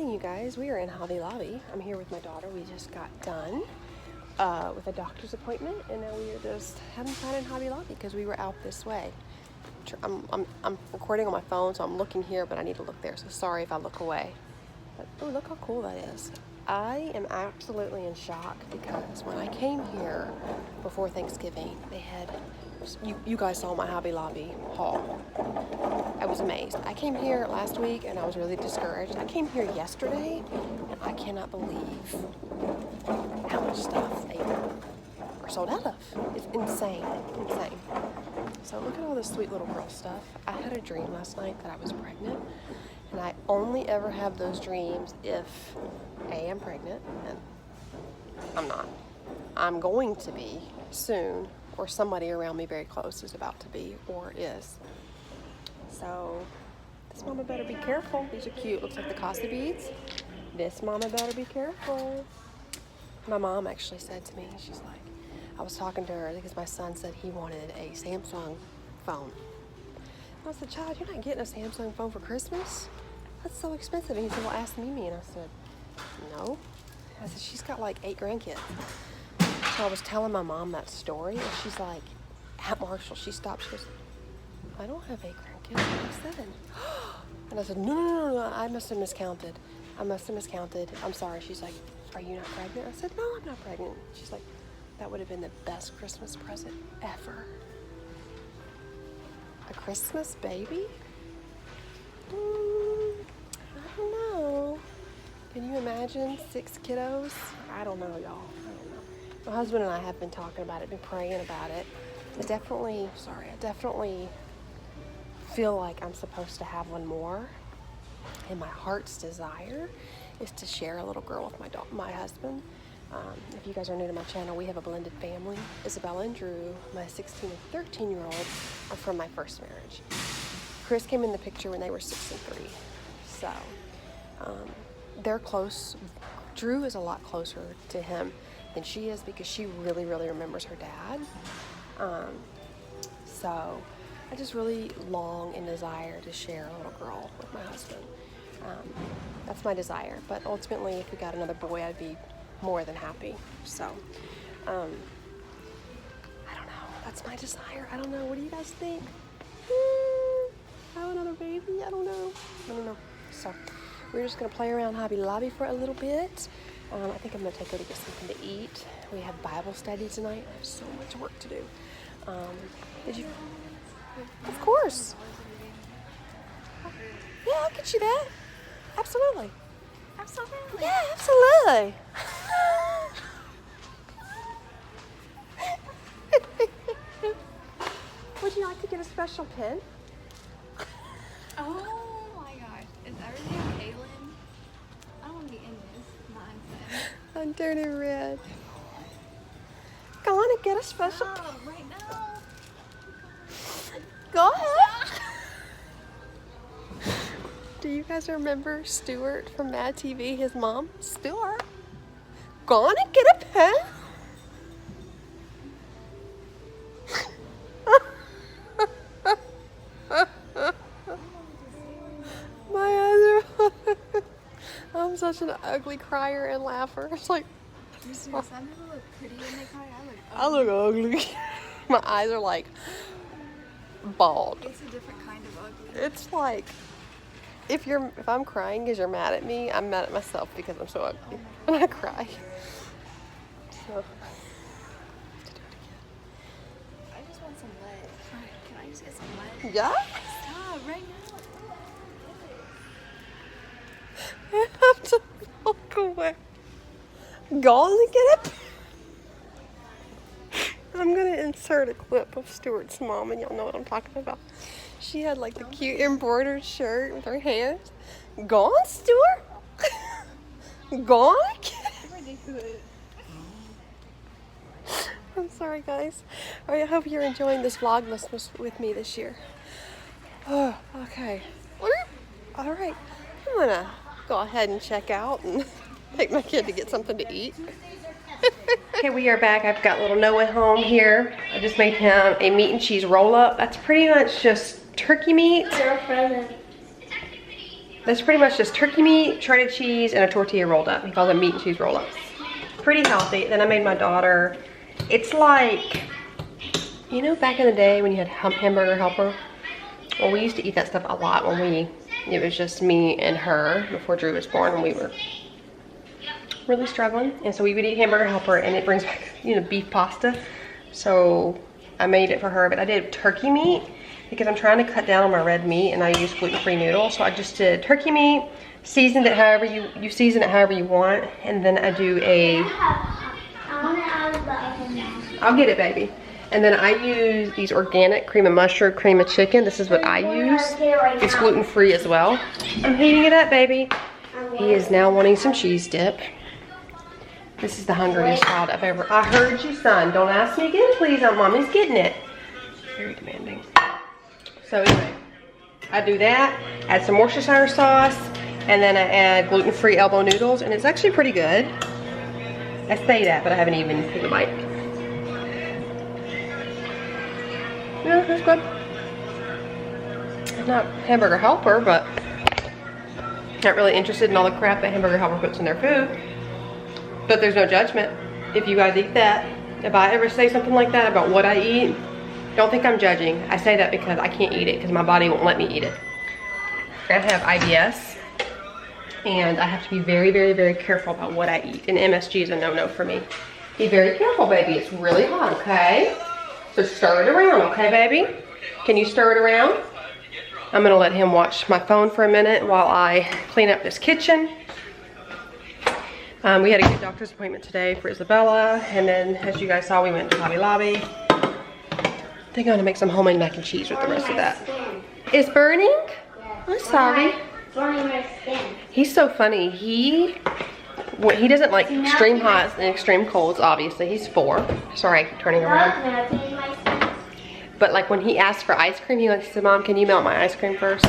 morning, you guys. We are in Hobby Lobby. I'm here with my daughter. We just got done with a doctor's appointment, and now we are just having fun in Hobby Lobby because we were out this way. I'm recording on my phone, so I'm looking here, but I need to look there. So sorry if I look away. But oh, look how cool that is. I am absolutely in shock because when I came here before Thanksgiving, they had, you guys saw my Hobby Lobby haul. I was amazed. I came here last week and I was really discouraged. I came here yesterday and I cannot believe how much stuff they are sold out of. It's insane, insane. So look at all this sweet little girl stuff. I had a dream last night that I was pregnant, and I only ever have those dreams if A, I'm pregnant, and I'm not. I'm going to be soon, or somebody around me very close is about to be, or is. So this mama better be careful. These are cute. Looks like the Casa beads. This mama better be careful. My mom actually said to me, she's like, I was talking to her because my son said he wanted a Samsung phone. I said, child, you're not getting a Samsung phone for Christmas? That's so expensive. And he said, well, ask Mimi. And I said, no. I said, she's got like 8 grandkids. So I was telling my mom that story, and she's like, at Marshall, she stopped. She goes, I don't have 8 grandkids. I have 7. And I said, no, I must have miscounted. I'm sorry. She's like, are you not pregnant? I said, no, I'm not pregnant. She's like, that would have been the best Christmas present ever. A Christmas baby? I don't know. Can you imagine 6 kiddos? I don't know, y'all. I don't know. My husband and I have been talking about it, been praying about it. I definitely feel like I'm supposed to have one more. And my heart's desire is to share a little girl with my husband. If you guys are new to my channel, we have a blended family. Isabella and Drew, my 16 and 13-year-old, are from my first marriage. Chris came in the picture when they were 6 and 3. So they're close. Drew is a lot closer to him than she is because she really, really remembers her dad. So I just really long and desire to share a little girl with my husband. That's my desire. But ultimately, if we got another boy, I'd be more than happy. So I don't know. That's my desire. I don't know. What do you guys think? Have another baby? I don't know. So we're just gonna play around Hobby Lobby for a little bit. I think I'm gonna take her to get something to eat. We have Bible study tonight. I have so much work to do. Did you? Of course. Yeah, I'll get you that. Absolutely. Yeah, absolutely. Would you like to get a special pen? Oh my gosh. Is everything okay, Lynn? I don't want to be in this nonsense. I'm turning red. Go on and get a special pen. Right now. Go ahead. Do you guys remember Stuart from Mad TV? His mom? Stuart. Go on and get a pen. I'm such an ugly crier and laugher. It's like, Some people look pretty when they cry. I look ugly. My eyes are like bald. It's a different kind of ugly. It's like if I'm crying because you're mad at me, I'm mad at myself because I'm so ugly when I cry. So I just want some lead. Can I just get some lead? yeah. Stop right now. I have to walk away. Go on and get it. I'm gonna insert a clip of Stuart's mom, and y'all know what I'm talking about. She had like the cute embroidered shirt with her hands. Go on, Stuart. Go on. Ridiculous. I'm sorry, guys. All right, I hope you're enjoying this Vlogmas with me this year. Oh, okay. All right, I'm gonna go ahead and check out and take my kid to get something to eat. Okay, we are back. I've got little Noah home here. I just made him a meat and cheese roll-up. That's pretty much just turkey meat. The That's pretty much just turkey meat, shredded cheese, and a tortilla rolled up. He calls it meat and cheese roll ups. Pretty healthy. Then I made my daughter, it's like, you know back in the day when you had hamburger helper? Well, we used to eat that stuff a lot when it was just me and her before Drew was born, and we were really struggling. And so we would eat hamburger helper, and it brings back, you know, beef pasta. So I made it for her, but I did turkey meat because I'm trying to cut down on my red meat, and I use gluten-free noodles. So I just did turkey meat, seasoned it however you season it however you want, and then I do I'll get it, baby. And then I use these organic cream of mushroom, cream of chicken. This is what I use. It's gluten-free as well. I'm heating it up, baby. He is now wanting some cheese dip. This is the hungriest child I've ever. I heard you, son. Don't ask me again, please. Mommy's getting it. Very demanding. So anyway, I do that. Add some Worcestershire sauce, and then I add gluten-free elbow noodles, and it's actually pretty good. I say that, but I haven't even taken a bite. Yeah, that's good. It's not hamburger helper, but not really interested in all the crap that hamburger helper puts in their food. But there's no judgment if you guys eat that. If I ever say something like that about what I eat, don't think I'm judging. I say that because I can't eat it because my body won't let me eat it. I have IBS, and I have to be very, very, very careful about what I eat. And MSG is a no-no for me. Be very careful, baby. It's really hot, okay? So stir it around, okay, baby? Can you stir it around? I'm gonna let him watch my phone for a minute while I clean up this kitchen. We had a good doctor's appointment today for Isabella, and then as you guys saw, we went to Hobby Lobby. I think I'm gonna make some homemade mac and cheese with the rest of that. It's burning? I'm sorry. Burning my skin. He's so funny. He doesn't like extreme hots and extreme colds, obviously. He's 4. Sorry, I keep turning around. But like when he asks for ice cream, he said, Mom, can you melt my ice cream first?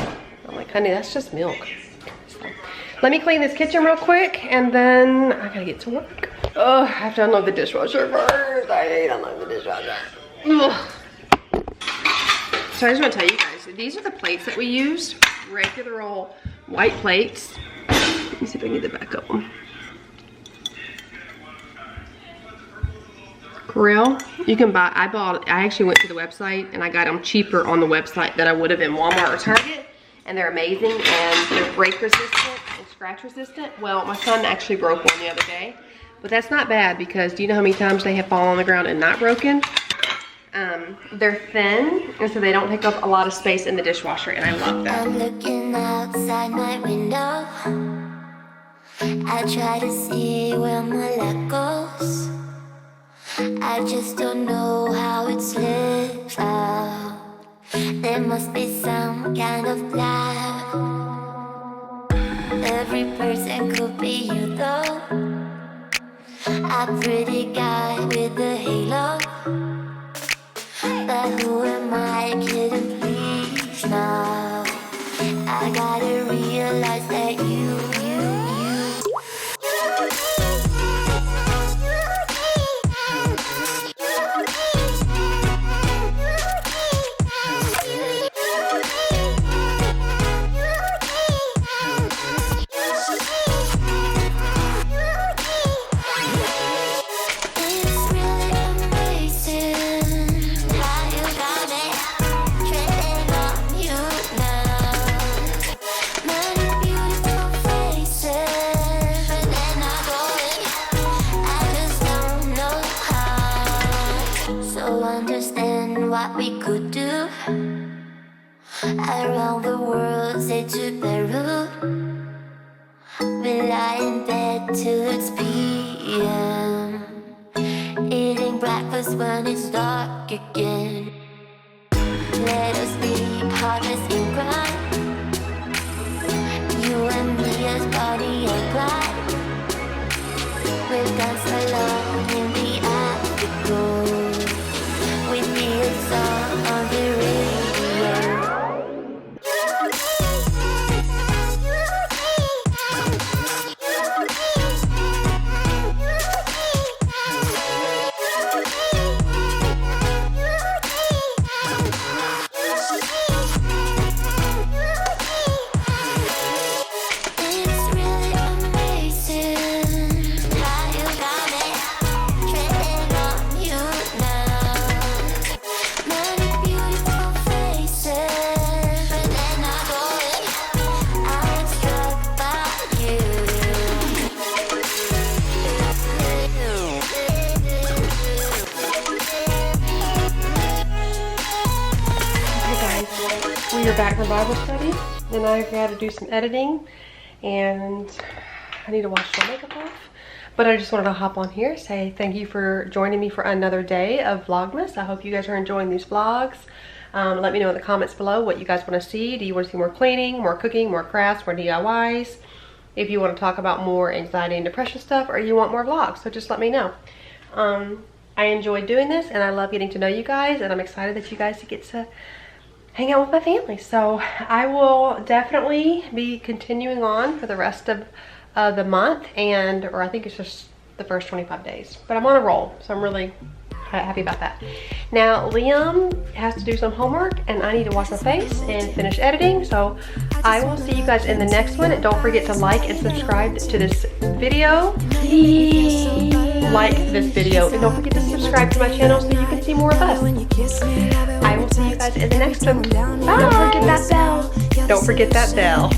I'm like, honey, that's just milk. So, let me clean this kitchen real quick, and then I gotta get to work. Oh, I have to unload the dishwasher first. I hate unloading the dishwasher. Ugh. So I just want to tell you guys, these are the plates that we use. Regular old white plates. Let me see if I can get the back up one. Grill. You can buy, I actually went to the website and I got them cheaper on the website than I would have in Walmart or Target. And they're amazing, and they're break resistant and scratch resistant. Well, my son actually broke one the other day. But that's not bad because do you know how many times they have fallen on the ground and not broken? They're thin, and so they don't take up a lot of space in the dishwasher, and I love that. I'm looking outside my window. I try to see where my luck goes. I just don't know how it's lived out. There must be some kind of plan. Every person could be you though. A pretty guy with a halo. But who am I kidding, please now? I gotta realize that you what we could do. Around the world, they took their route. We lie in bed till it's PM, eating breakfast when it's dark again. Let us be harvest in crime. You and me as Bonnie and Clyde. We've gone so long in the afterglow. With me a song on the radio. we are back from Bible study, and I've got to do some editing, and I need to wash my makeup off. But I just wanted to hop on here, say thank you for joining me for another day of Vlogmas. I hope you guys are enjoying these vlogs. Let me know in the comments below what you guys want to see. Do you want to see more cleaning, more cooking, more crafts, more DIYs? If you want to talk about more anxiety and depression stuff, or you want more vlogs, so just let me know. I enjoy doing this, and I love getting to know you guys, and I'm excited that you guys get to hang out with my family. So I will definitely be continuing on for the rest of the month, or I think it's just the first 25 days. But I'm on a roll, so I'm really happy about that. Now Liam has to do some homework, and I need to wash my face and finish editing. So I will see you guys in the next one. And don't forget to like and subscribe to this video. Like this video, and don't forget to subscribe to my channel so you can see more of us. I will see you guys in the next one. Bye. Don't forget that bell. Don't forget that bell.